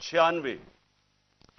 96,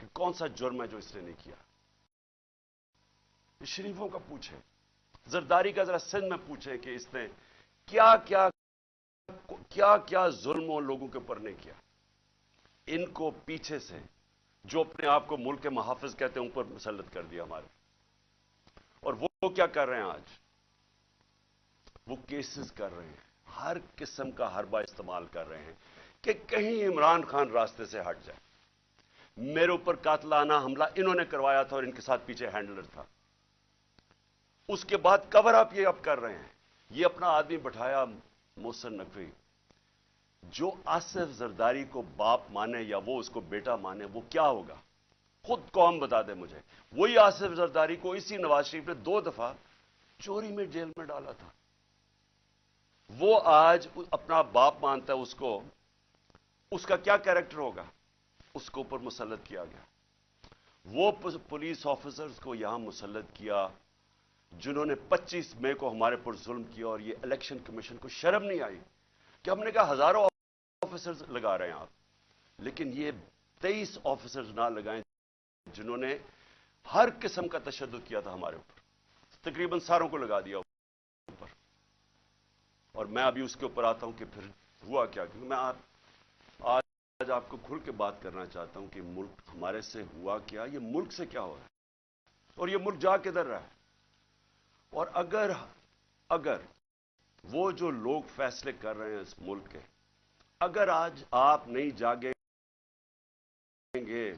کہ کون سا جرم ہے جو اس نے نہیں کیا. شریفوں کا پوچھیں, زرداری کا ذرا سندھ میں پوچھیں کہ اس نے کیا کیا کیا کیا ظلم لوگوں کے اوپر نہیں کیا. ان کو پیچھے سے جو اپنے آپ کو ملک کے محافظ کہتے ہیں اوپر مسلط کر دیا ہمارے. اور وہ کیا کر رہے ہیں آج؟ وہ کیسز کر رہے ہیں, ہر قسم کا حربہ استعمال کر رہے ہیں کہ کہیں عمران خان راستے سے ہٹ جائے. میرے اوپر قاتلانہ حملہ انہوں نے کروایا تھا اور ان کے ساتھ پیچھے ہینڈلر تھا. اس کے بعد کور اپ یہ اب کر رہے ہیں. یہ اپنا آدمی بٹھایا محسن نقوی, جو آصف زرداری کو باپ مانے یا وہ اس کو بیٹا مانے, وہ کیا ہوگا خود قوم بتا دے مجھے. وہی آصف زرداری کو اسی نواز شریف نے 2 دفعہ چوری میں جیل میں ڈالا تھا. وہ آج اپنا باپ مانتا ہے اس کو. اس کا کیا کیریکٹر ہوگا؟ اس کو اوپر مسلط کیا گیا. وہ پولیس آفیسرز کو یہاں مسلط کیا جنہوں نے 25 مئی کو ہمارے پر ظلم کیا, اور یہ الیکشن کمیشن کو شرم نہیں آئی کہ ہم نے کہا ہزاروں آفیسرز لگا رہے ہیں آپ, لیکن یہ 23 آفیسرز نہ لگائیں جنہوں نے ہر قسم کا تشدد کیا تھا ہمارے اوپر. تقریباً ساروں کو لگا دیا اوپر. اور میں ابھی اس کے اوپر آتا ہوں کہ پھر ہوا کیا, کیونکہ میں آج آپ کو کھل کے بات کرنا چاہتا ہوں کہ ملک ہمارے سے ہوا کیا, یہ ملک سے کیا ہو رہا ہے, اور یہ ملک جا کدھر رہا ہے. اور اگر وہ جو لوگ فیصلے کر رہے ہیں اس ملک کے, اگر آج آپ نہیں جاگیں گے,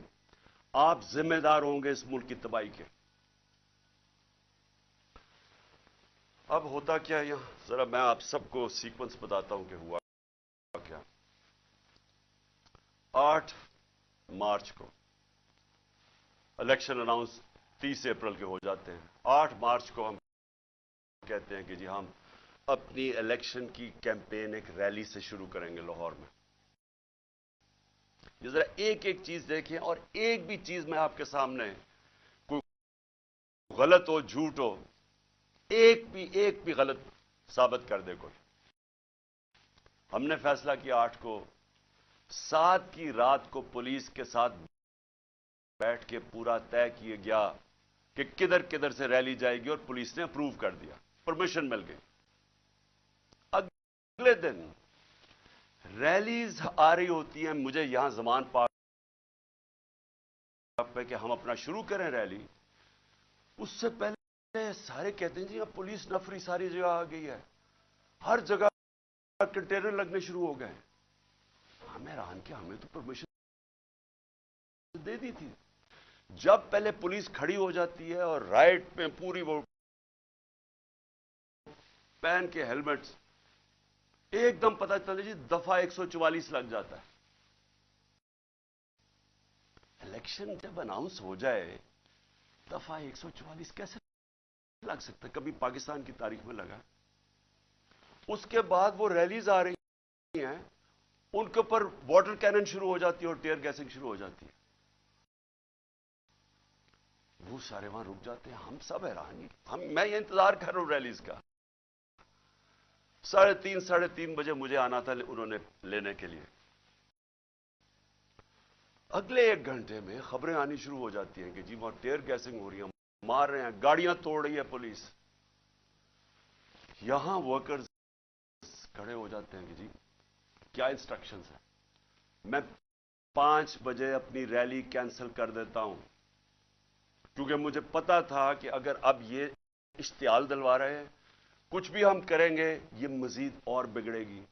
آپ ذمہ دار ہوں گے اس ملک کی تباہی کے. اب ہوتا کیا ہے یہاں, ذرا میں آپ سب کو سیکوینس بتاتا ہوں کہ ہوا کیا. 8 مارچ کو الیکشن اناؤنس 30 اپریل کے ہو جاتے ہیں. 8 مارچ کو ہم کہتے ہیں کہ جی ہم اپنی الیکشن کی کیمپین ایک ریلی سے شروع کریں گے لاہور میں. یہ ذرا ایک ایک چیز دیکھیں, اور ایک بھی چیز میں آپ کے سامنے کوئی غلط ہو, جھوٹ ہو, ایک بھی غلط ثابت کر دے کوئی. ہم نے فیصلہ کیا 8 کو, 7 کی رات کو پولیس کے ساتھ بیٹھ کے پورا طے کیا گیا کہ کدھر کدھر سے ریلی جائے گی, اور پولیس نے اپروو کر دیا, پرمیشن مل گئی. اگلے دن ریلیز آ رہی ہوتی ہیں, مجھے یہاں زمان پاک پہ کہ ہم اپنا شروع کریں ریلی. اس سے پہلے سارے کہتے ہیں جی اب پولیس نفری ساری جگہ آ گئی ہے, ہر جگہ کنٹینر لگنے شروع ہو گئے. ہمیں حیران کیا, ہمیں تو پرمیشن دے دی تھی. جب پہلے پولیس کھڑی ہو جاتی ہے اور رائٹ میں پوری وہ پہن کے ہیلمٹس, ایک دم پتہ چلتا جی دفعہ 144 لگ جاتا ہے. الیکشن جب اناؤنس ہو جائے دفعہ 144 کیسے لگ سکتا ہے؟ کبھی پاکستان کی تاریخ میں لگا؟ اس کے بعد وہ ریلیز آ رہی ہیں, ان کے اوپر واٹر کینن شروع ہو جاتی ہے اور ٹیئر گیسنگ شروع ہو جاتی ہے. وہ سارے وہاں رک جاتے ہیں. ہم سب حیران, میں یہ انتظار کر رہا ہوں ریلیز کا. 3:30 بجے مجھے آنا تھا انہوں نے لینے کے لیے. اگلے 1 گھنٹے میں خبریں آنی شروع ہو جاتی ہیں کہ جی وہاں ٹیئر گیسنگ ہو رہی ہے, مار رہے ہیں, گاڑیاں توڑ رہی ہے پولیس. یہاں ورکرز کھڑے ہو جاتے ہیں کہ جی کیا انسٹرکشنز ہیں. میں 5 بجے اپنی ریلی کینسل کر دیتا ہوں, کیونکہ مجھے پتا تھا کہ اگر اب یہ اشتعال دلوا رہے ہیں, کچھ بھی ہم کریں گے یہ مزید اور بگڑے گی.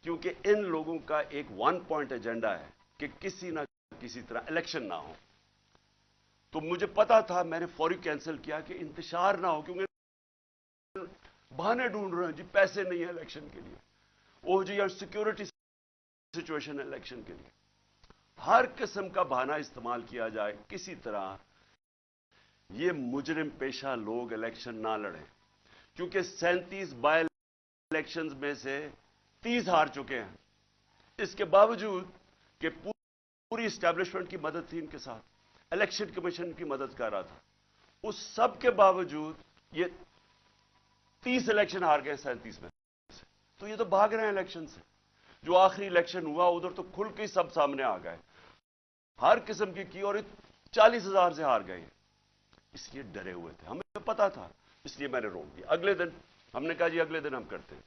کیونکہ ان لوگوں کا ایک 1 پوائنٹ ایجنڈا ہے کہ کسی نہ کسی طرح الیکشن نہ ہو. تو مجھے پتا تھا, میں نے فوری کینسل کیا کہ انتشار نہ ہو, کیونکہ بہانے ڈھونڈ رہے ہیں جی پیسے نہیں ہیں الیکشن کے لیے, او جی اور سیکورٹی سچویشن الیکشن کے لیے. ہر قسم کا بہانہ استعمال کیا جائے کسی طرح یہ مجرم پیشہ لوگ الیکشن نہ لڑیں. کیونکہ 37 بائی الیکشنز میں سے 30 ہار چکے ہیں. اس کے باوجود کہ پوری اسٹیبلشمنٹ کی مدد تھی ان کے ساتھ, الیکشن کمیشن کی مدد کر رہا تھا, اس سب کے باوجود یہ 30 الیکشن ہار گئے 37 میں سے. تو یہ تو بھاگ رہے ہیں الیکشن سے. جو آخری الیکشن ہوا ادھر تو کھل کے سب سامنے آ گئے. ہر قسم کی اور 40,000 سے ہار گئے ہیں. اس لیے ڈرے ہوئے تھے, ہمیں پتا تھا, اس لیے میں نے روک دیا. اگلے دن ہم نے کہا جی اگلے دن ہم کرتے ہیں.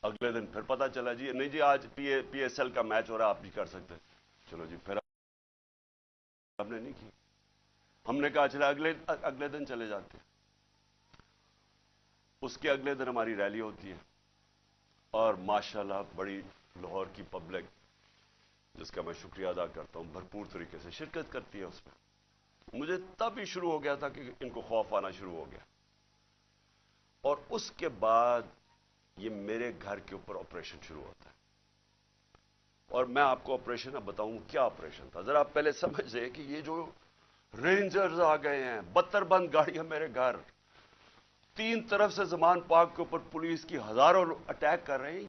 اگلے دن پھر پتا چلا جی نہیں جی آج پی ایس ایل کا میچ ہو رہا, آپ نہیں کر سکتے. چلو جی پھر ہم نے نہیں کی. ہم نے کہا چلا اگلے دن چلے جاتے ہیں. اس کے اگلے دن ہماری ریلی ہوتی ہے اور ماشاءاللہ بڑی لاہور کی پبلک, جس کا میں شکریہ ادا کرتا ہوں, بھرپور طریقے سے شرکت کرتی ہے اس میں. مجھے تب ہی شروع ہو گیا تھا کہ ان کو خوف آنا شروع ہو گیا. اور اس کے بعد یہ میرے گھر کے اوپر آپریشن شروع ہوتا ہے. اور میں آپ کو آپریشن اب بتاؤں کیا آپریشن تھا. ذرا آپ پہلے سمجھ لیں کہ یہ جو رینجرز آ گئے ہیں, 72 بند گاڑیاں میرے گھر, 3 طرف سے زمان پاک کے اوپر پولیس کی ہزاروں اٹیک کر رہے ہیں.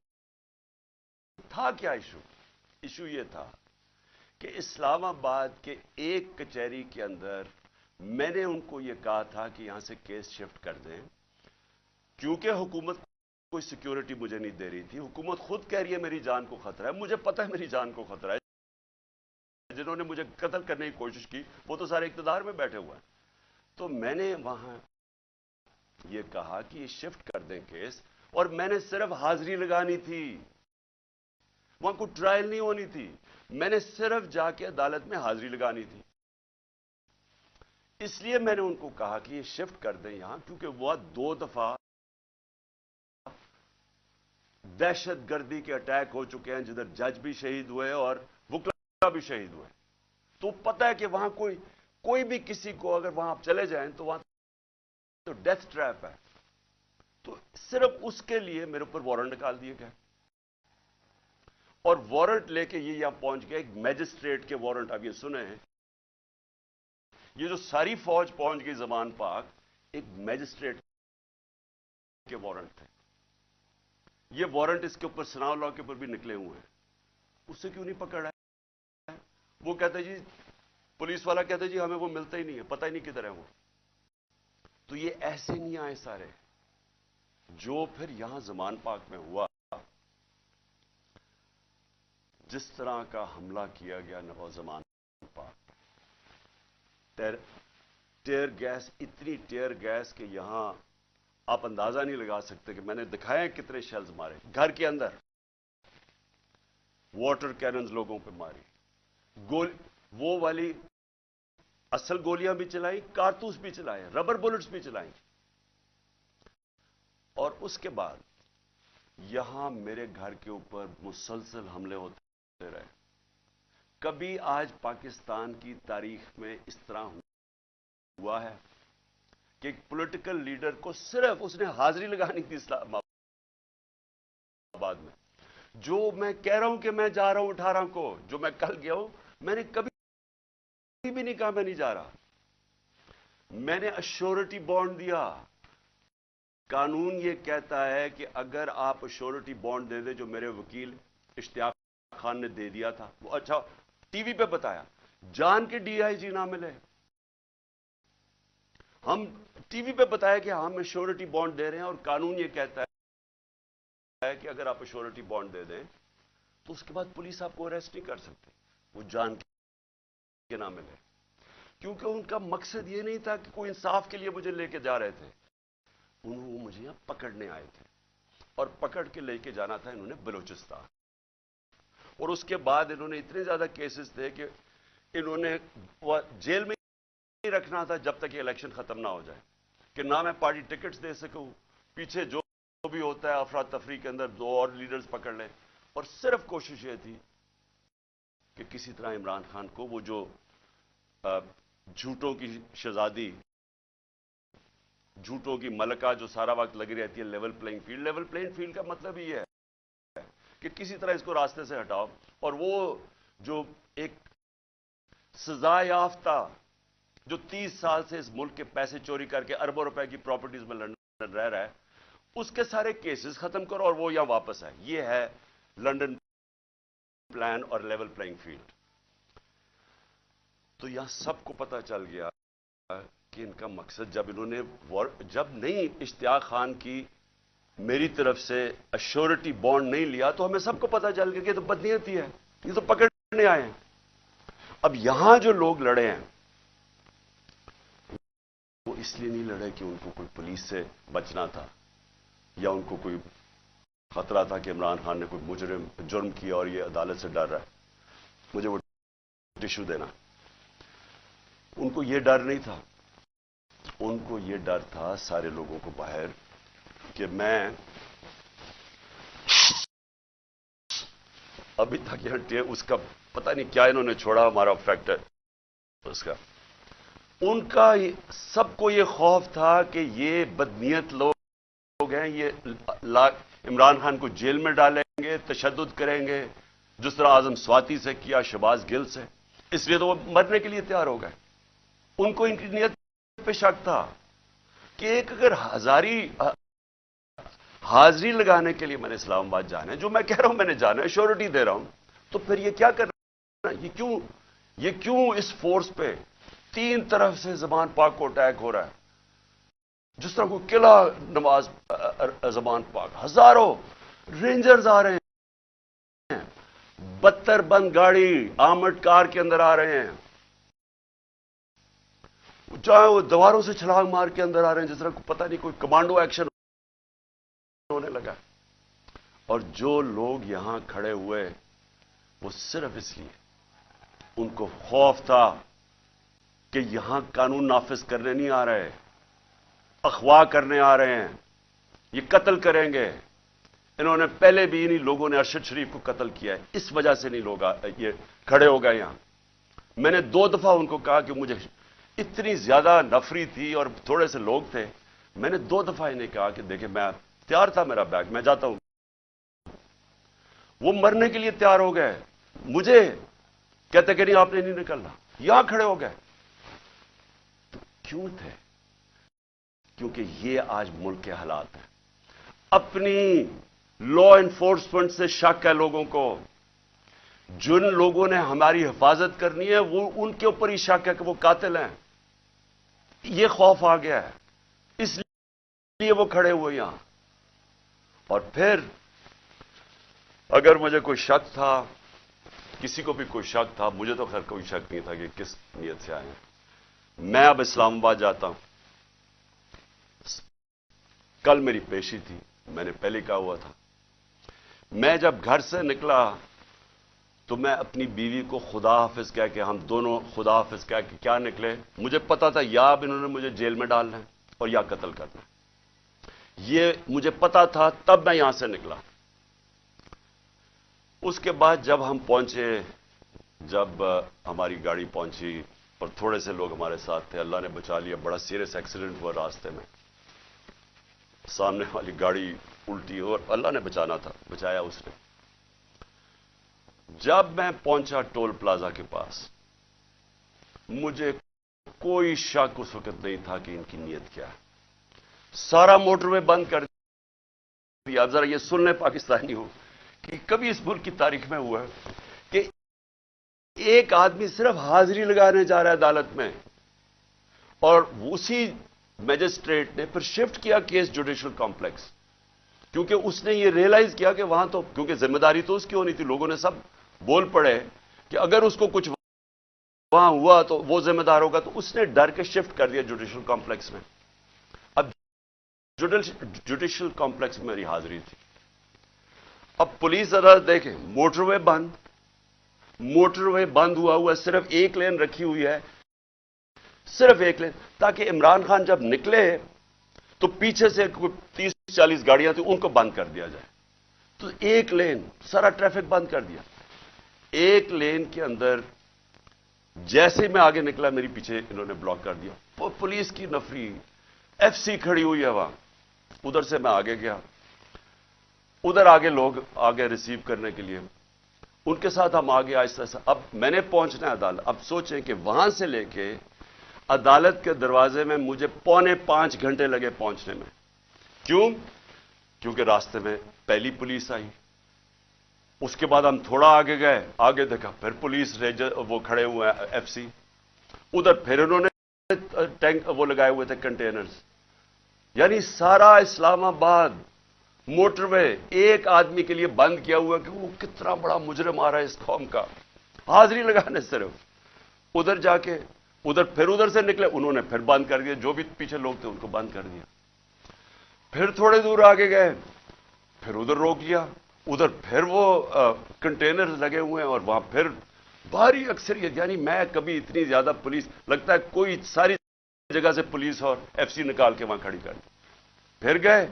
تھا کیا ایشو؟ ایشو یہ تھا کہ اسلام آباد کے ایک کچہری کے اندر میں نے ان کو یہ کہا تھا کہ یہاں سے کیس شفٹ کر دیں, کیونکہ حکومت کوئی سیکیورٹی مجھے نہیں دے رہی تھی. حکومت خود کہہ رہی ہے میری جان کو خطرہ ہے, مجھے پتہ ہے میری جان کو خطرہ ہے. جنہوں نے مجھے قتل کرنے کی کوشش کی وہ تو سارے اقتدار میں بیٹھے ہوئے ہیں. تو میں نے وہاں یہ کہا کہ یہ شفٹ کر دیں کیس, اور میں نے صرف حاضری لگانی تھی, وہاں کوئی ٹرائل نہیں ہونی تھی. میں نے صرف جا کے عدالت میں حاضری لگانی تھی. اس لیے میں نے ان کو کہا کہ یہ شفٹ کر دیں یہاں, کیونکہ وہ 2 دفعہ دہشت گردی کے اٹیک ہو چکے ہیں جدھر جج بھی شہید ہوئے اور وکلا بھی شہید ہوئے. تو پتہ ہے کہ وہاں کوئی بھی کسی کو اگر وہاں آپ چلے جائیں تو وہاں تو ڈیتھ ٹریپ ہے. تو صرف اس کے لیے میرے اوپر وارنٹ نکال دیے گئے, اور وارنٹ لے کے یہ یہاں پہنچ گئے. ایک میجسٹریٹ کے وارنٹ, اب یہ سنیں, یہ جو ساری فوج پہنچ گئی زمان پاک, ایک میجسٹریٹ کے وارنٹ تھے. یہ وارنٹ اس کے اوپر سناؤ لا کے اوپر بھی نکلے ہوئے ہیں. اسے کیوں نہیں پکڑا ہے؟ وہ کہتے جی, پولیس والا کہتے جی ہمیں وہ ملتا ہی نہیں ہے, پتہ ہی نہیں کدھر ہے وہ. تو یہ ایسے نہیں آئے سارے. جو پھر یہاں زمان پاک میں ہوا, جس طرح کا حملہ کیا گیا نواز زمان پاک, ٹیئر گیس, اتنی ٹیئر گیس کہ یہاں آپ اندازہ نہیں لگا سکتے کہ میں نے دکھایا کتنے شیلز مارے گھر کے اندر. واٹر کیننز لوگوں پہ ماری, وہ والی اصل گولیاں بھی چلائیں, کارتوس بھی چلائے, ربر بلٹس بھی چلائیں. اور اس کے بعد یہاں میرے گھر کے اوپر مسلسل حملے ہوتے رہے. کبھی آج پاکستان کی تاریخ میں اس طرح ہوا ہے کہ ایک پولیٹیکل لیڈر کو صرف اس نے حاضری لگانی تھی اسلام آباد میں. جو میں کہہ رہا ہوں کہ میں جا رہا ہوں 18 کو, جو میں کل گیا ہوں, میں نے کبھی بھی نہیں کہا میں نہیں جا رہا. میں نے ایشورٹی بانڈ دیا. قانون یہ کہتا ہے کہ اگر آپ ایشورٹی بانڈ دے دیں, جو میرے وکیل اشتیاق خان نے دے دیا تھا, وہ اچھا ٹی وی پہ بتایا, جان کے ڈی آئی جی نہ ملے, ہم ٹی وی پہ بتایا کہ ہم ایشورٹی بانڈ دے رہے ہیں, اور قانون یہ کہتا ہے کہ اگر آپ ایشورٹی بانڈ دے دیں تو اس کے بعد پولیس آپ کو اریسٹ نہیں کر سکتی, وہ جان کے نہ ملے. کیونکہ ان کا مقصد یہ نہیں تھا کہ کوئی انصاف کے لیے مجھے لے کے جا رہے تھے, وہ مجھے یہاں پکڑنے آئے تھے, اور پکڑ کے لے کے جانا تھا انہوں نے بلوچستان. اور اس کے بعد انہوں نے اتنے زیادہ کیسز تھے کہ انہوں نے جیل میں ہی رکھنا تھا جب تک یہ الیکشن ختم نہ ہو جائے, کہ نہ میں پارٹی ٹکٹس دے سکوں, پیچھے جو بھی ہوتا ہے افراتفری کے اندر 2 اور لیڈرز پکڑ لیں. اور صرف کوشش یہ تھی کہ کسی طرح عمران خان کو, وہ جو جھوٹوں کی شہزادی, جھوٹوں کی ملکہ جو سارا وقت لگی رہتی ہے level playing field. Level playing field کا مطلب یہ ہے کہ کسی طرح اس کو راستے سے ہٹاؤ. اور وہ جو ایک سزا یافتہ جو 30 سال سے اس ملک کے پیسے چوری کر کے اربوں روپے کی پراپرٹیز میں لندن رہ رہا ہے, اس کے سارے کیسز ختم کرو اور وہ یہاں واپس ہے. یہ ہے لنڈن پلان اور لیول پلینگ فیلڈ. تو یہاں سب کو پتا چل گیا کہ ان کا مقصد, جب انہوں نے جب نہیں اشتیاق خان کی میری طرف سے ایشورٹی بانڈ نہیں لیا, تو ہمیں سب کو پتا چل گیا کہ یہ تو بدنیتی ہے, یہ تو پکڑنے آئے ہیں. اب یہاں جو لوگ لڑے ہیں وہ اس لیے نہیں لڑے کہ ان کو کوئی پولیس سے بچنا تھا یا ان کو کوئی خطرہ تھا کہ عمران خان نے کوئی جرم کیا اور یہ عدالت سے ڈر رہا ہے مجھے وہ ٹشو دینا. ان کو یہ ڈر نہیں تھا. ان کو یہ ڈر تھا سارے لوگوں کو باہر کہ میں ابھی تک یہ اس کا پتہ نہیں کیا انہوں نے چھوڑا ہمارا فیکٹر اس کا. ان کا سب کو یہ خوف تھا کہ یہ بدنیت لوگ ہیں, یہ عمران خان کو جیل میں ڈالیں گے, تشدد کریں گے جس طرح اعظم سواتی سے کیا, شہباز گل سے. اس لیے تو وہ مرنے کے لیے تیار ہو گئے. ان کو ان کی نیت پہ شک تھا کہ ایک اگر حاضری لگانے کے لیے میں نے اسلام آباد جانا ہے, جو میں کہہ رہا ہوں میں نے جانا ہے, شیورٹی دے رہا ہوں, تو پھر یہ کیا کرنا ہے؟ یہ کیوں اس فورس پہ 3 طرف سے زمان پاک کو اٹیک ہو رہا ہے جس طرح کوئی قلعہ نواز زمان پاک. ہزاروں رینجرز آ رہے ہیں, 72 بند گاڑی آرمڈ کار کے اندر آ رہے ہیں, چاہے وہ دیواروں سے چھلانگ مار کے اندر آ رہے ہیں جس طرح پتہ نہیں کوئی کمانڈو ایکشن ہونے لگا. اور جو لوگ یہاں کھڑے ہوئے وہ صرف اس لیے ان کو خوف تھا کہ یہاں قانون نافذ کرنے نہیں آ رہے, اغوا کرنے آ رہے ہیں, یہ قتل کریں گے. انہوں نے پہلے بھی انہی لوگوں نے ارشد شریف کو قتل کیا ہے, اس وجہ سے نہیں لوگ یہ کھڑے ہو گئے یہاں. میں نے 2 دفعہ ان کو کہا کہ مجھے اتنی زیادہ نفری تھی اور تھوڑے سے لوگ تھے, میں نے 2 دفعہ انہیں کہا کہ دیکھیں میں تیار تھا, میرا بیگ میں جاتا ہوں. وہ مرنے کے لیے تیار ہو گئے, مجھے کہتے کہ نہیں آپ نے نہیں نکلنا, یہاں کھڑے ہو گئے. تو کیوں تھے؟ کیونکہ یہ آج ملک کے حالات ہیں. اپنی لا انفورسمنٹ سے شک ہے لوگوں کو. جن لوگوں نے ہماری حفاظت کرنی ہے وہ ان کے اوپر ہی شک ہے کہ وہ قاتل ہیں. یہ خوف آ گیا ہے, اس لیے وہ کھڑے ہوئے یہاں. اور پھر اگر مجھے کوئی شک تھا, کسی کو بھی کوئی شک تھا, مجھے تو خیر کوئی شک نہیں تھا کہ کس نیت سے آئے ہیں. میں اب اسلام آباد جاتا ہوں. کل میری پیشی تھی, میں نے پہلے کہا ہوا تھا. میں جب گھر سے نکلا تو میں اپنی بیوی کو خدا حافظ کہہ کے, ہم دونوں خدا حافظ کہہ کے کیا نکلے. مجھے پتا تھا یا اب انہوں نے مجھے جیل میں ڈالنا ہے اور یا قتل کرنا ہے. یہ مجھے پتا تھا, تب میں یہاں سے نکلا. اس کے بعد جب ہم پہنچے, جب ہماری گاڑی پہنچی اور تھوڑے سے لوگ ہمارے ساتھ تھے, اللہ نے بچا لیا. بڑا سیریس ایکسیڈنٹ ہوا راستے میں, سامنے والی گاڑی الٹی اور اللہ نے بچانا تھا, بچایا اس نے. جب میں پہنچا ٹول پلازا کے پاس, مجھے کوئی شک اس وقت نہیں تھا کہ ان کی نیت کیا ہے. سارا موٹر وے بند کر دیا. اب ذرا یہ سن لیں پاکستانی ہو کہ کبھی اس ملک کی تاریخ میں ہوا ہے کہ ایک آدمی صرف حاضری لگانے جا رہا ہے عدالت میں, اور اسی میجسٹریٹ نے پھر شفٹ کیا کیس جوڈیشل کمپلیکس, کیونکہ اس نے یہ ریئلائز کیا کہ وہاں تو کیونکہ ذمہ داری تو اس کی ہونی تھی. لوگوں نے سب بول پڑے کہ اگر اس کو کچھ وہاں ہوا تو وہ ذمہ دار ہوگا, تو اس نے ڈر کے شفٹ کر دیا جوڈیشل کمپلیکس میں. اب جوڈیشل کمپلیکس میں میری حاضری تھی. اب پولیس عدالت دیکھیں, موٹر وے بند, موٹر وے بند ہوا صرف ایک لین رکھی ہوئی ہے, صرف ایک لین, تاکہ عمران خان جب نکلے تو پیچھے سے 30-40 گاڑیاں تھیں, ان کو بند کر دیا جائے. تو ایک لین, سارا ٹریفک بند کر دیا. ایک لین کے اندر جیسے میں آگے نکلا میری پیچھے انہوں نے بلاک کر دیا. پولیس کی نفری, ایف سی کھڑی ہوئی ہے وہاں. ادھر سے میں آگے گیا, ادھر آگے لوگ آگے ریسیو کرنے کے لیے, ان کے ساتھ ہم آگے آہستہ آہستہ. اب میں نے پہنچنا ہے عدالت. اب سوچیں کہ وہاں سے لے کے عدالت کے دروازے میں مجھے 4.25 گھنٹے لگے پہنچنے میں. کیوں؟ کیونکہ راستے میں پہلی پولیس آئی, اس کے بعد ہم تھوڑا آگے گئے, آگے دیکھا پھر پولیس وہ کھڑے ہوئے ہیں ایف سی, ادھر پھر انہوں نے ٹینک وہ لگائے ہوئے تھے کنٹینرز. یعنی سارا اسلام آباد موٹر وے ایک آدمی کے لیے بند کیا ہوا کہ وہ کتنا بڑا مجرم آ رہا ہے اس قوم کا, حاضری لگانے صرف. ادھر جا کے ادھر سے نکلے, انہوں نے پھر بند کر دیا, جو بھی پیچھے لوگ تھے ان کو بند کر دیا. پھر تھوڑے دور آگے گئے, پھر ادھر روک لیا, ادھر پھر وہ کنٹینر لگے ہوئے ہیں اور وہاں پھر بھاری اکثریت, یعنی میں کبھی اتنی زیادہ پولیس, لگتا ہے کوئی ساری جگہ سے پولیس اور ایف سی نکال کے وہاں کھڑی کر دی. پھر گئے,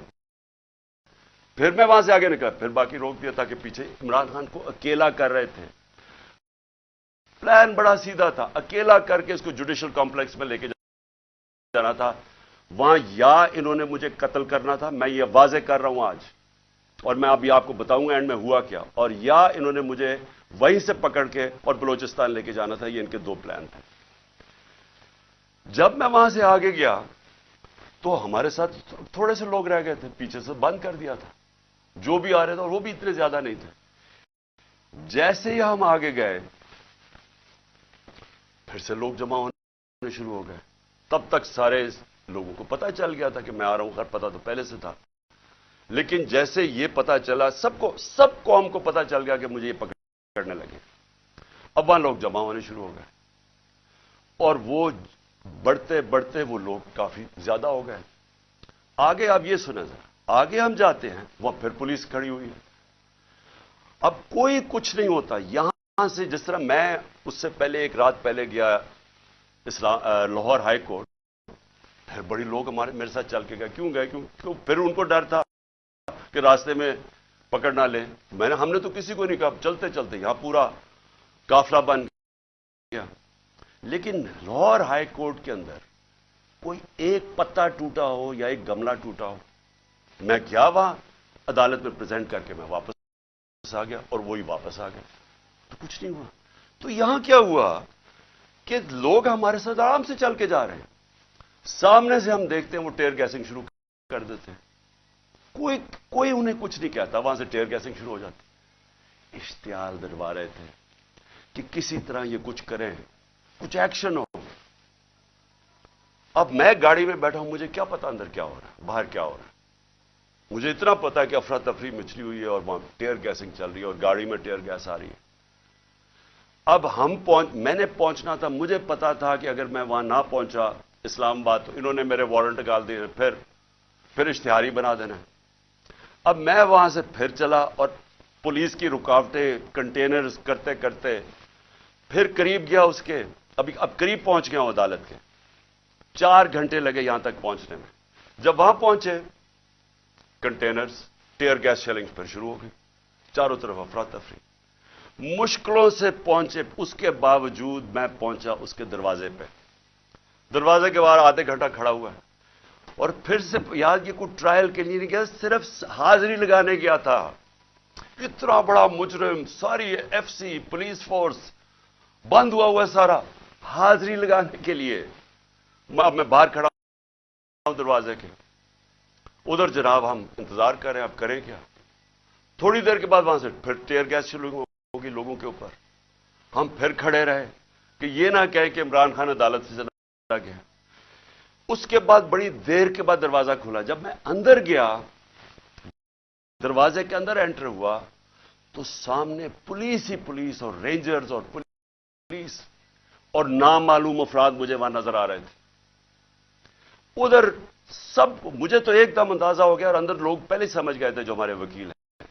پھر میں وہاں سے آگے نکلا, پھر باقی روک دیا تاکہ پیچھے عمران خان کو اکیلا کر رہے تھے. پلان بڑا سیدھا تھا, اکیلا کر کے اس کو جوڈیشل کمپلیکس میں لے کے جانا تھا. وہاں یا انہوں نے مجھے قتل کرنا تھا, میں یہ واضح کر رہا ہوں آج, اور میں ابھی آپ کو بتاؤں گا اینڈ میں ہوا کیا, اور یا انہوں نے مجھے وہیں سے پکڑ کے اور بلوچستان لے کے جانا تھا. یہ ان کے دو پلان تھے. جب میں وہاں سے آگے گیا تو ہمارے ساتھ تھوڑے سے لوگ رہ گئے تھے, پیچھے سے بند کر دیا تھا. جو بھی آ رہے تھے, اور وہ بھی اتنے زیادہ نہیں تھے. جیسے ہی ہم آگے گئے پھر سے لوگ جمع ہونے شروع ہو گئے. تب تک سارے لوگوں کو پتہ چل گیا تھا کہ میں آ رہا ہوں, خیر پتہ تو پہلے سے تھا, لیکن جیسے یہ پتہ چلا سب قوم کو پتہ چل گیا کہ مجھے یہ پکڑنے لگے. اب وہاں لوگ جمع ہونے شروع ہو گئے, اور وہ بڑھتے بڑھتے وہ لوگ کافی زیادہ ہو گئے. آگے آپ یہ سنیں ذرا, آگے ہم جاتے ہیں, وہاں پھر پولیس کھڑی ہوئی ہے. اب کوئی کچھ نہیں ہوتا. یہاں سے جس طرح میں اس سے پہلے ایک رات پہلے گیا لاہور ہائی کورٹ, پھر بڑی لوگ میرے ساتھ چل کے گئے. کیوں گئے؟ کیوں پھر ان کو ڈر تھا کہ راستے میں پکڑ نہ لیں. ہم نے تو کسی کو نہیں کہا, چلتے چلتے یہاں پورا قافلہ بن گیا. لیکن لاہور ہائی کورٹ کے اندر کوئی ایک پتا ٹوٹا ہو یا ایک گملہ ٹوٹا ہو. میں گیا وہاں عدالت میں پریزنٹ کر کے میں واپس آ گیا, اور وہی واپس آ گئے, تو کچھ نہیں ہوا. تو یہاں کیا ہوا کہ لوگ ہمارے ساتھ آرام سے چل کے جا رہے ہیں, سامنے سے ہم دیکھتے ہیں وہ ٹیئر گیسنگ شروع کر دیتے ہیں. کوئی انہیں کچھ نہیں کہتا, وہاں سے ٹیئر گیسنگ شروع ہو جاتی. اشتعال دلوا رہے تھے کہ کسی طرح یہ کچھ کریں, کچھ ایکشن ہو. اب میں گاڑی میں بیٹھا ہوں, مجھے کیا پتا اندر کیا ہو رہا ہے, باہر کیا ہو رہا ہے. مجھے اتنا پتا ہے کہ افراتفری مچلی ہوئی ہے اور وہاں ٹیئر گیسنگ چل رہی ہے اور گاڑی میں ٹیئر گیس آ رہی ہے. اب میں نے پہنچنا تھا, مجھے پتا تھا کہ اگر میں وہاں نہ پہنچا اسلام آباد تو انہوں نے میرے وارنٹ نکال دیے, پھر اشتہاری بنا دینا. اب میں وہاں سے پھر چلا, اور پولیس کی رکاوٹیں کنٹینرز کرتے کرتے پھر قریب گیا اس کے, اب قریب پہنچ گیا ہوں عدالت کے. 4 گھنٹے لگے یہاں تک پہنچنے میں. جب وہاں پہنچے, کنٹینرز ٹیئر گیس شیلنگ پھر شروع ہو گئی, چاروں طرف افراتفری. مشکلوں سے پہنچے, اس کے باوجود میں پہنچا اس کے دروازے پہ. دروازے کے باہر آدھے گھنٹہ کھڑا ہوا ہے, اور پھر سے یاد یہ کوئی ٹرائل کے لیے نہیں گیا, صرف حاضری لگانے گیا تھا. اتنا بڑا مجرم, ساری ایف سی پولیس فورس بند ہوا سارا, حاضری لگانے کے لیے. اب میں باہر کھڑا ہوں دروازے کے, ادھر جناب ہم انتظار کر رہے ہیں, اب کریں کیا. تھوڑی دیر کے بعد وہاں سے پھر ٹیئر گیس شروع ہوگی لوگوں کے اوپر. ہم پھر کھڑے رہے کہ یہ نہ کہے کہ عمران خان عدالت سے چلا گیا. اس کے بعد بڑی دیر کے بعد دروازہ کھلا. جب میں اندر گیا, دروازے کے اندر انٹر ہوا, تو سامنے پولیس ہی پولیس اور رینجرز اور پولیس اور نامعلوم افراد مجھے وہاں نظر آ رہے تھے. ادھر سب, مجھے تو ایک دم اندازہ ہو گیا, اور اندر لوگ پہلے سمجھ گئے تھے جو ہمارے وکیل ہیں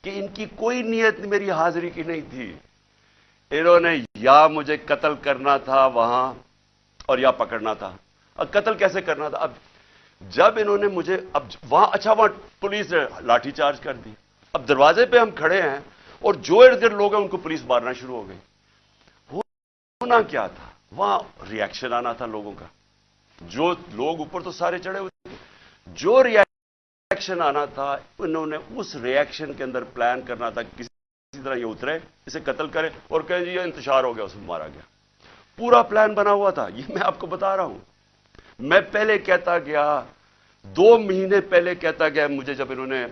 کہ ان کی کوئی نیت میری حاضری کی نہیں تھی. انہوں نے یا مجھے قتل کرنا تھا وہاں, اور یا پکڑنا تھا. اب قتل کیسے کرنا تھا؟ اب جب انہوں نے مجھے, اب وہاں اچھا وہاں پولیس نے لاٹھی چارج کر دی. اب دروازے پہ ہم کھڑے ہیں, اور جو ارد گرد لوگ ہیں ان کو پولیس مارنا شروع ہو گئی. ہونا کیا تھا, وہاں ری ایکشن آنا تھا لوگوں کا. جو لوگ اوپر تو سارے چڑھے ہوئے تھے, جو ری ایکشن آنا تھا انہوں نے اس ری ایکشن کے اندر پلان کرنا تھا کسی طرح یہ اترے, اسے قتل کرے, اور کہیں جی یہ انتشار ہو گیا, اس میں مارا گیا. پورا پلان بنا ہوا تھا. یہ میں آپ کو بتا رہا ہوں. میں پہلے کہتا گیا, 2 مہینے پہلے کہتا گیا, مجھے جب انہوں نے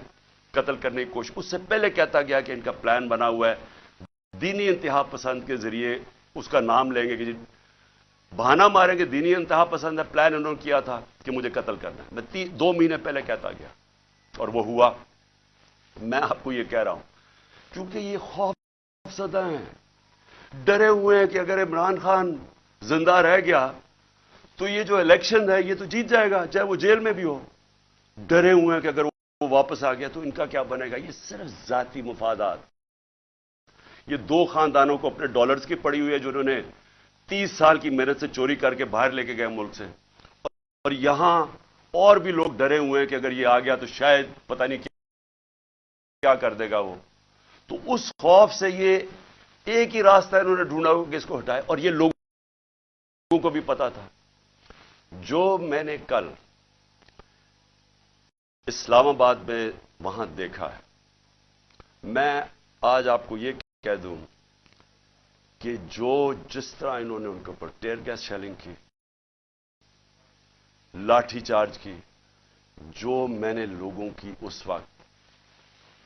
قتل کرنے کی کوشش, اس سے پہلے کہتا گیا کہ ان کا پلان بنا ہوا ہے, دینی انتہا پسند کے ذریعے اس کا نام لیں گے کہ جی بہانہ ماریں گے, دینی انتہا پسند ہے, پلان انہوں نے کیا تھا کہ مجھے قتل کرنا ہے. میں 2 مہینے پہلے کہتا گیا, اور وہ ہوا. میں آپ کو یہ کہہ رہا ہوں کیونکہ یہ خوف زدہ ہیں. ڈرے ہوئے ہیں کہ اگر عمران خان زندہ رہ گیا تو یہ جو الیکشن ہے یہ تو جیت جائے گا چاہے وہ جیل میں بھی ہو. ڈرے ہوئے ہیں کہ اگر وہ واپس آ گیا تو ان کا کیا بنے گا. یہ صرف ذاتی مفادات. یہ دو خاندانوں کو اپنے ڈالرز کی پڑی ہوئی ہے جنہوں نے 30 سال کی محنت سے چوری کر کے باہر لے کے گئے ملک سے. اور یہاں اور بھی لوگ ڈرے ہوئے ہیں کہ اگر یہ آ گیا تو شاید پتہ نہیں کیا کر دے گا وہ. تو اس خوف سے یہ ایک ہی راستہ انہوں نے ڈھونڈا کہ اس کو ہٹائے. اور یہ لوگوں کو بھی پتا تھا. جو میں نے کل اسلام آباد میں وہاں دیکھا ہے, میں آج آپ کو یہ کہہ دوں کہ جس طرح انہوں نے ان کے اوپر ٹیئر گیس شیلنگ کی, لاٹھی چارج کی, جو میں نے لوگوں کی اس وقت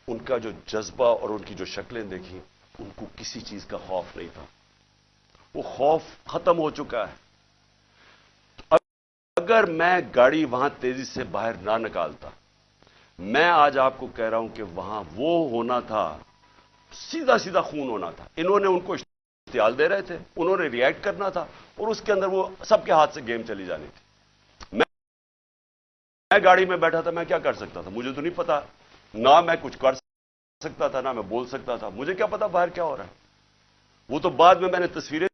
ان کا جو جذبہ اور ان کی جو شکلیں دیکھی, ان کو کسی چیز کا خوف نہیں تھا. وہ خوف ختم ہو چکا ہے. اگر میں گاڑی وہاں تیزی سے باہر نہ نکالتا, میں آج آپ کو کہہ رہا ہوں کہ وہاں وہ ہونا تھا, سیدھا سیدھا خون ہونا تھا. انہوں نے ان کو اشتعال دے رہے تھے, انہوں نے ریئیکٹ کرنا تھا, اور اس کے اندر وہ سب کے ہاتھ سے گیم چلی جانی تھی. میں گاڑی میں بیٹھا تھا, میں کیا کر سکتا تھا؟ مجھے تو نہیں پتا, نہ میں کچھ کر سکتا تھا نہ میں بول سکتا تھا. مجھے کیا پتا باہر کیا ہو رہا ہے. وہ تو بعد میں نے تصویریں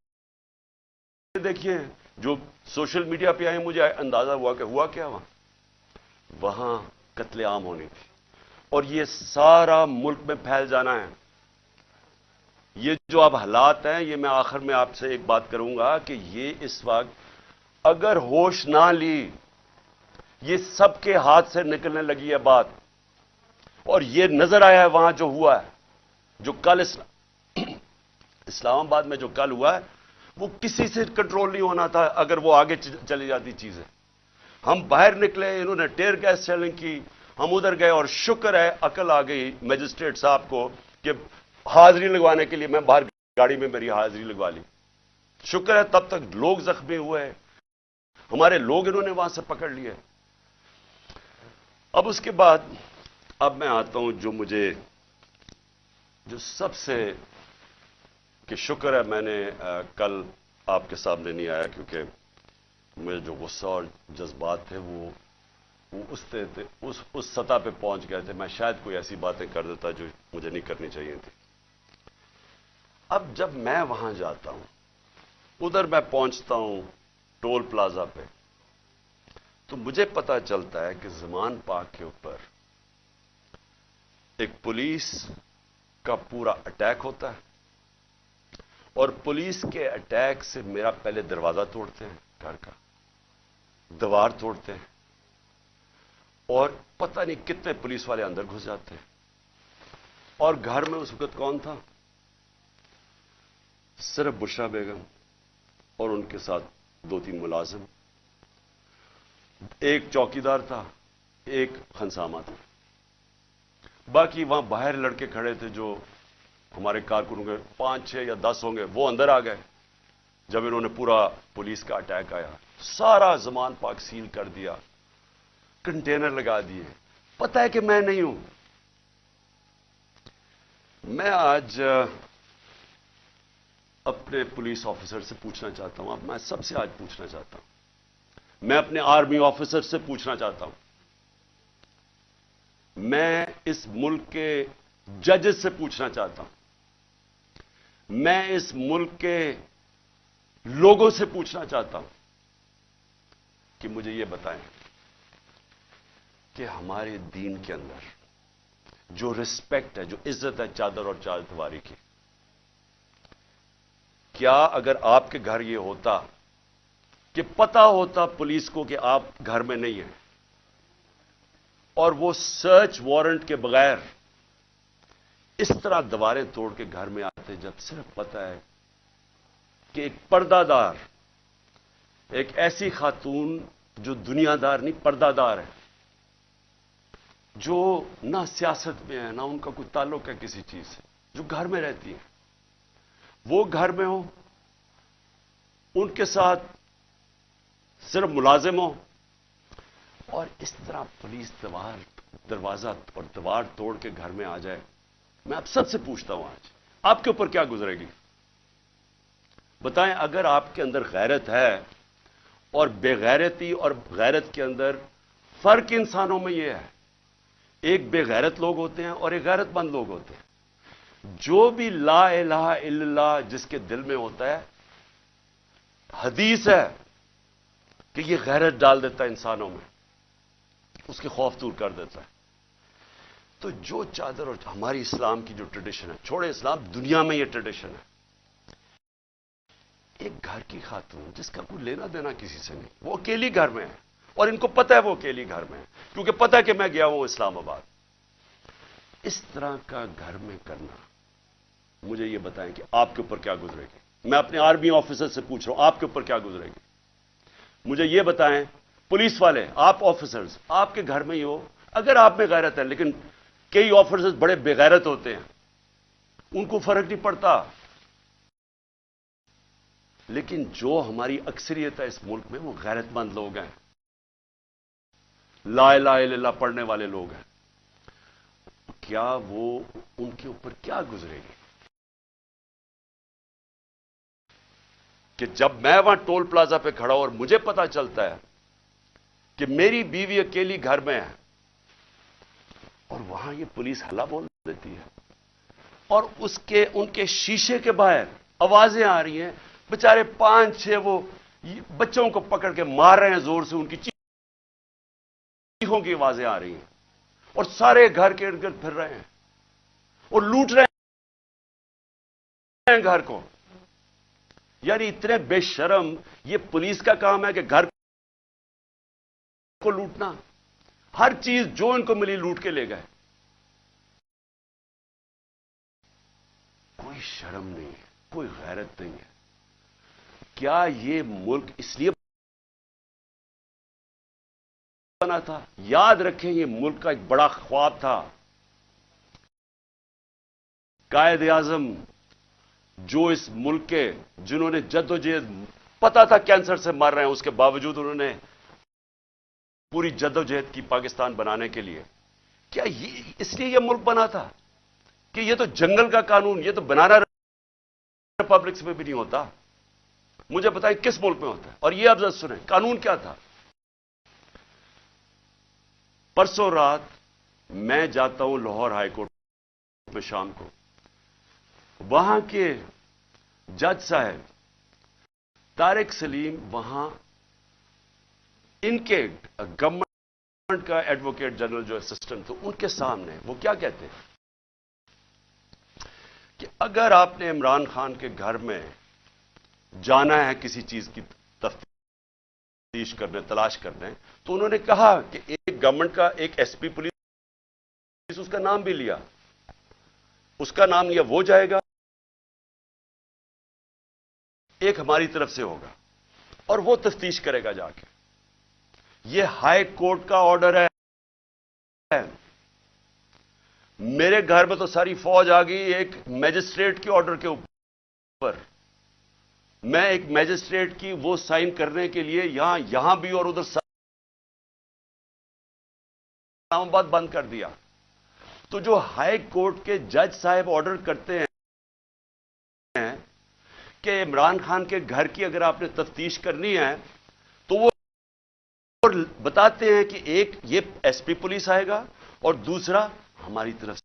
دیکھی ہیں جو سوشل میڈیا پہ آئی, مجھے اندازہ ہوا کہ ہوا کیا وہاں قتل عام ہونی تھی. اور یہ سارا ملک میں پھیل جانا ہے. یہ جو اب حالات ہیں, یہ میں آخر میں آپ سے ایک بات کروں گا کہ یہ اس وقت اگر ہوش نہ لی, یہ سب کے ہاتھ سے نکلنے لگی ہے بات. اور یہ نظر آیا ہے وہاں جو ہوا ہے, جو کل اسلام آباد میں جو کل ہوا ہے, وہ کسی سے کنٹرول نہیں ہونا تھا اگر وہ آگے چلی جاتی چیزیں. ہم باہر نکلے, انہوں نے ٹیئر گیس شیلنگ کی, ہم ادھر گئے, اور شکر ہے عقل آ گئی میجسٹریٹ صاحب کو کہ حاضری لگوانے کے لیے میں باہر گاڑی میں میری حاضری لگوا لی. شکر ہے تب تک لوگ زخمی ہوئے, ہمارے لوگ انہوں نے وہاں سے پکڑ لیے. اب اس کے بعد اب میں آتا ہوں جو سب سے کہ شکر ہے میں نے کل آپ کے سامنے نہیں آیا, کیونکہ میرے جو غصہ اور جذبات تھے وہ اس سطح پہ پہنچ گئے تھے. میں شاید کوئی ایسی باتیں کر دیتا جو مجھے نہیں کرنی چاہیے تھی. اب جب میں وہاں جاتا ہوں, ادھر میں پہنچتا ہوں ٹول پلازا پہ, تو مجھے پتا چلتا ہے کہ زمان پارک کے اوپر ایک پولیس کا پورا اٹیک ہوتا ہے, اور پولیس کے اٹیک سے میرا پہلے دروازہ توڑتے ہیں, گھر کا دیوار توڑتے ہیں, اور پتہ نہیں کتنے پولیس والے اندر گھس جاتے ہیں. اور گھر میں اس وقت کون تھا؟ صرف بشرا بیگم اور ان کے ساتھ 2-3 ملازم, ایک چوکیدار تھا, ایک خنسامہ تھا. باقی وہاں باہر لڑکے کھڑے تھے جو ہمارے کارکنوں کے 5-6 یا 10 ہوں گے, وہ اندر آ گئے جب انہوں نے پورا پولیس کا اٹیک آیا. سارا زمان پارک سیل کر دیا, کنٹینر لگا دیے. پتہ ہے کہ میں نہیں ہوں. میں آج اپنے پولیس آفیسر سے پوچھنا چاہتا ہوں, اب میں سب سے آج پوچھنا چاہتا ہوں, میں اپنے آرمی آفیسر سے پوچھنا چاہتا ہوں, میں اس ملک کے ججز سے پوچھنا چاہتا ہوں, میں اس ملک کے لوگوں سے پوچھنا چاہتا ہوں کہ مجھے یہ بتائیں کہ ہمارے دین کے اندر جو رسپیکٹ ہے, جو عزت ہے چادر اور چادرواری کی, کیا اگر آپ کے گھر یہ ہوتا کہ پتا ہوتا پولیس کو کہ آپ گھر میں نہیں ہیں, اور وہ سرچ وارنٹ کے بغیر اس طرح دیواریں توڑ کے گھر میں آتے, جب صرف پتا ہے کہ ایک پردہ دار, ایک ایسی خاتون جو دنیا دار نہیں پردہ دار ہے, جو نہ سیاست میں ہے نہ ان کا کوئی تعلق ہے کسی چیز سے, جو گھر میں رہتی ہے, وہ گھر میں ہو, ان کے ساتھ صرف ملازم ہو, اور اس طرح پولیس دروازہ اور دیوار توڑ کے گھر میں آ جائے. میں آپ سب سے پوچھتا ہوں آج آپ کے اوپر کیا گزرے گی؟ بتائیں اگر آپ کے اندر غیرت ہے اور بے غیرتی اور غیرت کے اندر فرق انسانوں میں یہ ہے، ایک بے غیرت لوگ ہوتے ہیں اور ایک غیرت مند لوگ ہوتے ہیں۔ جو بھی لا الہ الا اللہ جس کے دل میں ہوتا ہے، حدیث ہے کہ یہ غیرت ڈال دیتا ہے انسانوں میں، اس کے خوف دور کر دیتا ہے۔ تو جو چادر اور ہماری اسلام کی جو ٹریڈیشن ہے، چھوڑے اسلام، دنیا میں یہ ٹریڈیشن ہے، ایک گھر کی خاتون جس کا کوئی لینا دینا کسی سے نہیں، وہ اکیلی گھر میں ہے، اور ان کو پتہ ہے وہ اکیلی گھر میں ہے، کیونکہ پتہ ہے کہ میں گیا ہوں اسلام آباد۔ اس طرح کا گھر میں کرنا، مجھے یہ بتائیں کہ آپ کے اوپر کیا گزرے گی؟ میں اپنے آرمی آفیسر سے پوچھ رہا ہوں، آپ کے اوپر کیا گزرے گی؟ مجھے یہ بتائیں، پولیس والے، آپ آفیسرز، آپ کے گھر میں ہی ہو، اگر آپ میں غیرت ہے، لیکن کئی آفیسرز بڑے بے غیرت ہوتے ہیں، ان کو فرق نہیں پڑتا۔ لیکن جو ہماری اکثریت ہے اس ملک میں، وہ غیرت مند لوگ ہیں، لا الہ الا اللہ پڑھنے والے لوگ ہیں۔ کیا وہ ان کے اوپر کیا گزرے گی کہ جب میں وہاں ٹول پلازا پہ کھڑا ہوں اور مجھے پتا چلتا ہے کہ میری بیوی اکیلی گھر میں ہے، اور وہاں یہ پولیس ہلا بول دیتی ہے، اور ان کے شیشے کے باہر آوازیں آ رہی ہیں، بےچارے 5-6 وہ بچوں کو پکڑ کے مار رہے ہیں زور سے، ان کی چیخوں کی آوازیں آ رہی ہیں، اور سارے گھر کے ارد گرد پھر رہے ہیں اور لوٹ رہے ہیں گھر کو۔ یعنی اتنے بے شرم، یہ پولیس کا کام ہے کہ گھر کو لوٹنا، ہر چیز جو ان کو ملی لوٹ کے لے گئے۔ کوئی شرم نہیں ہے، کوئی غیرت نہیں ہے۔ کیا یہ ملک اس لیے بنا تھا؟ یاد رکھیں، یہ ملک کا ایک بڑا خواب تھا۔ قائد اعظم جو اس ملک کے، جنہوں نے جدوجہد، پتا تھا کینسر سے مر رہے ہیں، اس کے باوجود انہوں نے پوری جدوجہد کی پاکستان بنانے کے لیے، کیا اس لیے یہ ملک بنا تھا کہ یہ تو جنگل کا قانون، یہ تو بنانا ریپبلکس میں بھی نہیں ہوتا؟ مجھے بتائیں کس ملک میں ہوتا ہے؟ اور یہ اب ذرا سنیں قانون کیا تھا۔ پرسوں رات میں جاتا ہوں لاہور ہائی کورٹ میں شام کو، وہاں کے جج صاحب طارق سلیم، وہاں ان کے گورنمنٹ کا ایڈوکیٹ جنرل جو اسسٹنٹ تھے، ان کے سامنے وہ کیا کہتے ہیں کہ اگر آپ نے عمران خان کے گھر میں جانا ہے کسی چیز کی تفتیش کرنے، تلاش کرنے، تو انہوں نے کہا کہ ایک گورنمنٹ کا ایک ایس پی پولیس، اس کا نام بھی لیا، اس کا نام لیا، وہ جائے گا، ایک ہماری طرف سے ہوگا، اور وہ تفتیش کرے گا جا کے۔ یہ ہائی کورٹ کا آرڈر ہے۔ میرے گھر میں تو ساری فوج آ گئی ایک میجسٹریٹ کے آرڈر کے اوپر، میں ایک میجسٹریٹ کی وہ سائن کرنے کے لیے یہاں بھی اور ادھر اسلام آباد بند کر دیا۔ تو جو ہائی کورٹ کے جج صاحب آرڈر کرتے ہیں کہ عمران خان کے گھر کی اگر آپ نے تفتیش کرنی ہے، تو وہ بتاتے ہیں کہ ایک یہ ایس پی پولیس آئے گا اور دوسرا ہماری طرف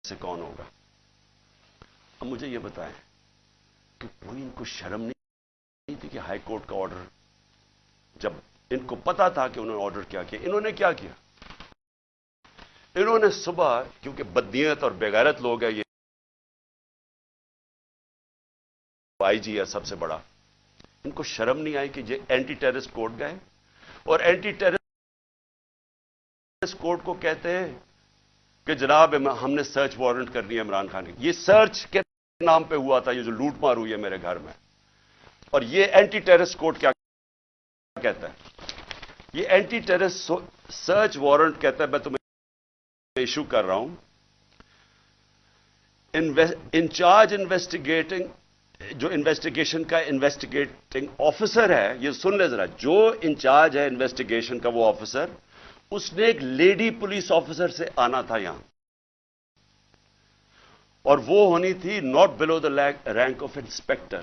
سے کون ہوگا۔ اب مجھے یہ بتائیں کہ کوئی ان کو شرم نہیں تھی کہ ہائی کورٹ کا آرڈر، جب ان کو پتا تھا کہ انہوں نے آرڈر کیا کیا، انہوں نے کیا کیا؟ انہوں نے صبح، کیونکہ بدنیت اور بےغیرت لوگ ہیں، یہ آئی جی ہے سب سے بڑا، ان کو شرم نہیں آئی کہ یہ اینٹی ٹیررسٹ کوڈ گئے، اور اینٹی ٹیررسٹ کوڈ کو کہتے ہیں کہ جناب ہم نے سرچ وارنٹ کرنی ہے عمران خان کی۔ یہ سرچ کے نام پہ ہوا تھا، یہ جو لوٹ مار ہوئی ہے میرے گھر میں، اور یہ اینٹی ٹیررسٹ کوڈ کیا کہتا ہے؟ یہ اینٹی ٹیررسٹ سرچ وارنٹ کہتا ہے، میں تمہیں ایشو کر رہا ہوں، انچارج انویسٹیگیٹنگ، جو انویسٹیگیشن کا انویسٹیگیٹنگ آفیسر ہے، یہ سن لے ذرا، جو انچارج ہے انویسٹیگیشن کا وہ آفیسر، اس نے ایک لیڈی پولیس آفیسر سے آنا تھا یہاں، اور وہ ہونی تھی not below the rank of inspector.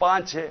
5-6